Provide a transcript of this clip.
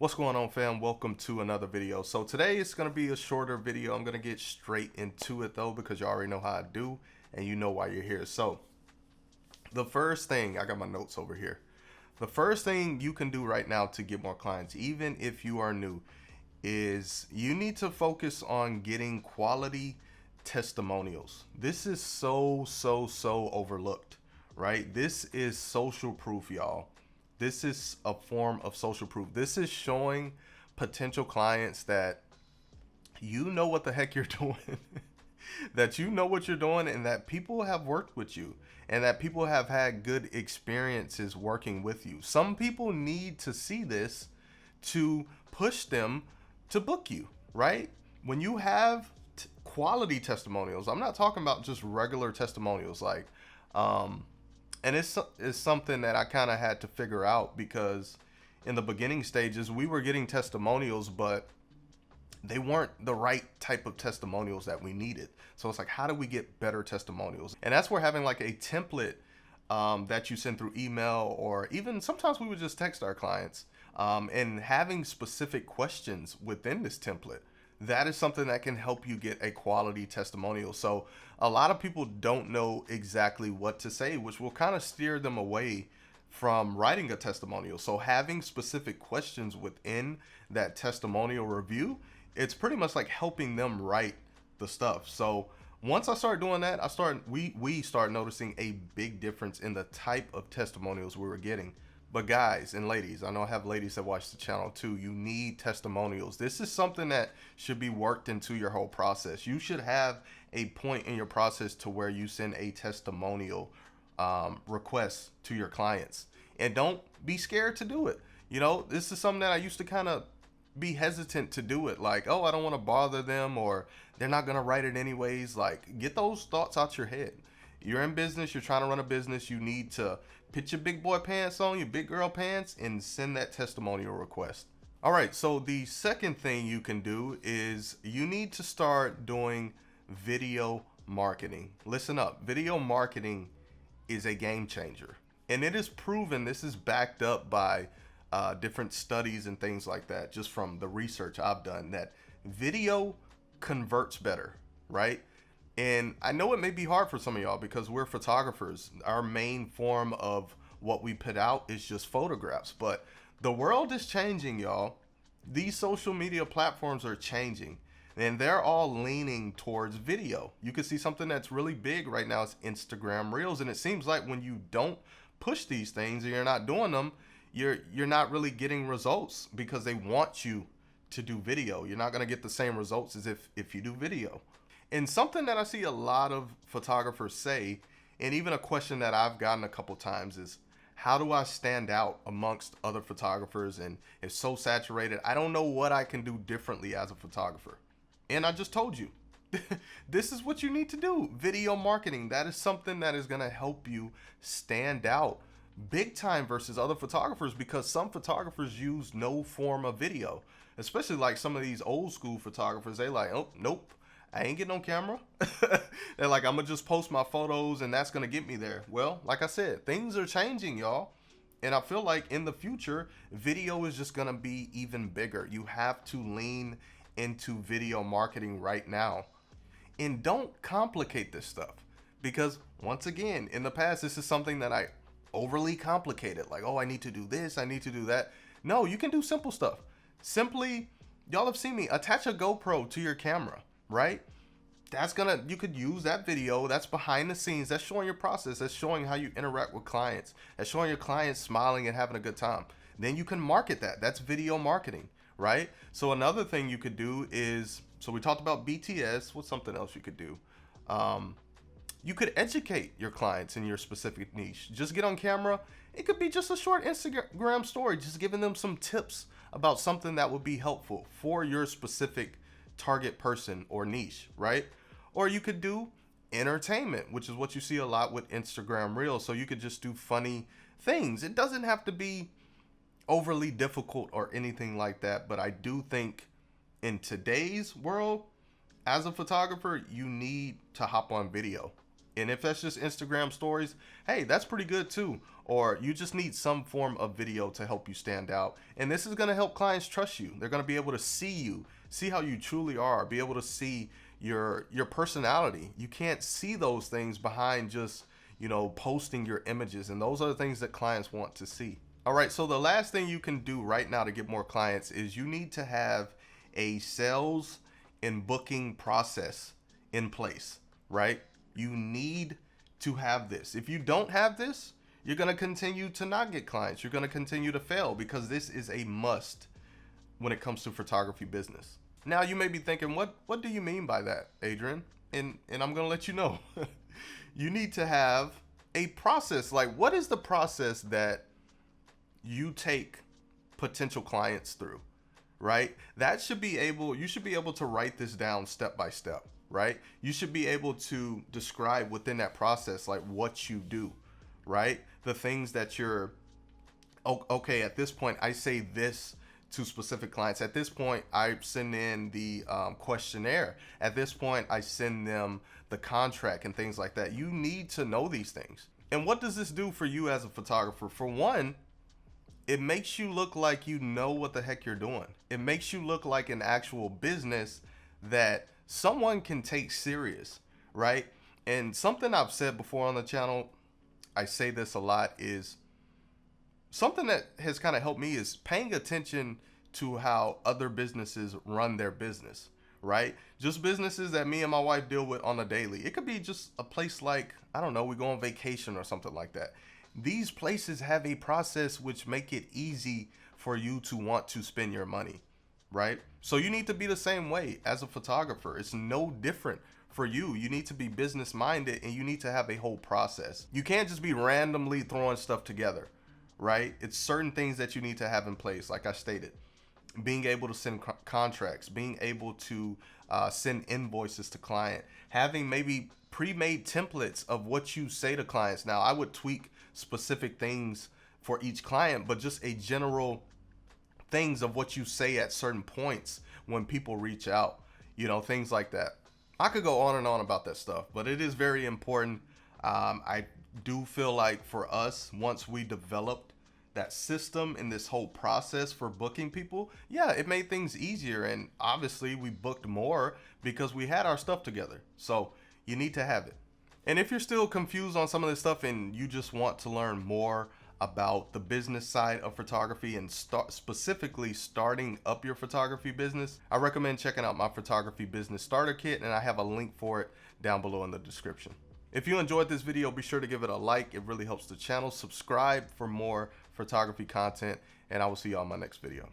What's going on, fam? Welcome to another video. So today it's going to be a shorter video. I'm going to get straight into it though, because you already know how I do and you know why you're here. So the first thing, I got my notes over here. The first thing you can do right now to get more clients, even if you are new, is you need to focus on getting quality testimonials. This is so overlooked, right? This is social proof, y'all. This is a form of social proof. This is showing potential clients that you know what the heck you're doing, that you know what you're doing, and that people have worked with you, and that people have had good experiences working with you. Some people need to see this to push them to book you, right? When you have quality testimonials, I'm not talking about just regular testimonials, like, and it's something that I kind of had to figure out, because in the beginning stages, we were getting testimonials, but they weren't the right type of testimonials that we needed. So it's like, how do we get better testimonials? And that's where having like a template that you send through email, or even sometimes we would just text our clients, and having specific questions within this template. That is something that can help you get a quality testimonial. So a lot of people don't know exactly what to say, which will kind of steer them away from writing a testimonial. So having specific questions within that testimonial review, it's pretty much like helping them write the stuff. So once I started doing that, we started noticing a big difference in the type of testimonials we were getting. But guys and ladies, I know I have ladies that watch the channel too, you need testimonials. This is something that should be worked into your whole process. You should have a point in your process to where you send a testimonial request to your clients. And don't be scared to do it. You know, this is something that I used to kind of be hesitant to do it. Like, oh, I don't want to bother them, or they're not going to write it anyways. Like, get those thoughts out your head. You're in business, you're trying to run a business, you need to put your big boy pants on, your big girl pants, and send that testimonial request. All right, so the second thing you can do is you need to start doing video marketing. Listen up, video marketing is a game changer. And it is proven, this is backed up by different studies and things like that, just from the research I've done, that video converts better, right? And I know it may be hard for some of y'all because we're photographers. Our main form of what we put out is just photographs. But the world is changing, y'all. These social media platforms are changing, and they're all leaning towards video. You can see something that's really big right now is Instagram Reels. And it seems like when you don't push these things, or you're not doing them, you're not really getting results, because they want you to do video. You're not going to get the same results as if you do video. And something that I see a lot of photographers say, and even a question that I've gotten a couple times, is how do I stand out amongst other photographers? And it's so saturated, I don't know what I can do differently as a photographer. And I just told you, this is what you need to do. Video marketing. That is something that is going to help you stand out big time versus other photographers, because some photographers use no form of video, especially like some of these old school photographers. They like, oh, nope, I ain't getting on camera. They're like, I'm gonna just post my photos and that's gonna get me there. Well, like I said, things are changing, y'all. And I feel like in the future, video is just gonna be even bigger. You have to lean into video marketing right now. And don't complicate this stuff, because once again, in the past, this is something that I overly complicated. Like, oh, I need to do this, I need to do that. No, you can do simple stuff. Simply, y'all have seen me attach a GoPro to your camera, right? You could use that video. That's behind the scenes. That's showing your process. That's showing how you interact with clients. That's showing your clients smiling and having a good time. Then you can market that. That's video marketing, right? So another thing you could do is, so we talked about BTS. What's something else you could do? You could educate your clients in your specific niche. Just get on camera. It could be just a short Instagram story, just giving them some tips about something that would be helpful for your specific target person or niche, right? Or you could do entertainment, which is what you see a lot with Instagram Reels. So you could just do funny things. It doesn't have to be overly difficult or anything like that. But I do think in today's world, as a photographer, you need to hop on video. And if that's just Instagram stories, hey, that's pretty good too. Or you just need some form of video to help you stand out. And this is going to help clients trust you. They're going to be able to see you, see how you truly are, be able to see your personality. You can't see those things behind just, you know, posting your images. And those are the things that clients want to see. All right, so the last thing you can do right now to get more clients is you need to have a sales and booking process in place, right? You need to have this. If you don't have this, you're going to continue to not get clients. You're going to continue to fail because this is a must when it comes to photography business. Now you may be thinking, what do you mean by that, Adrian? And I'm going to let you know. You need to have a process. Like, what is the process that you take potential clients through, right? You should be able to write this down step by step, right? You should be able to describe within that process, like what you do, right? The things that you're, okay, at this point, I say this to specific clients. At this point, I send in the questionnaire. At this point, I send them the contract and things like that. You need to know these things. And what does this do for you as a photographer? For one, it makes you look like you know what the heck you're doing. It makes you look like an actual business that someone can take serious, right? And something I've said before on the channel, I say this a lot, is something that has kind of helped me is paying attention to how other businesses run their business, right? Just businesses that me and my wife deal with on a daily. It could be just a place like, I don't know, we go on vacation or something like that. These places have a process which make it easy for you to want to spend your money, right? So you need to be the same way as a photographer. It's no different for you. You need to be business minded and you need to have a whole process. You can't just be randomly throwing stuff together, right? It's certain things that you need to have in place. Like I stated, being able to send contracts, being able to send invoices to client, having maybe pre-made templates of what you say to clients. Now, I would tweak specific things for each client, but just a general things of what you say at certain points when people reach out, you know, things like that. I could go on and on about that stuff, but it is very important. I do feel like for us, once we developed that system and this whole process for booking people, yeah, it made things easier. And obviously we booked more because we had our stuff together. So you need to have it. And if you're still confused on some of this stuff and you just want to learn more about the business side of photography and specifically starting up your photography business, I recommend checking out my photography business starter kit, and I have a link for it down below in the description. If you enjoyed this video, be sure to give it a like. It really helps the channel. Subscribe for more photography content, and I will see you on my next video.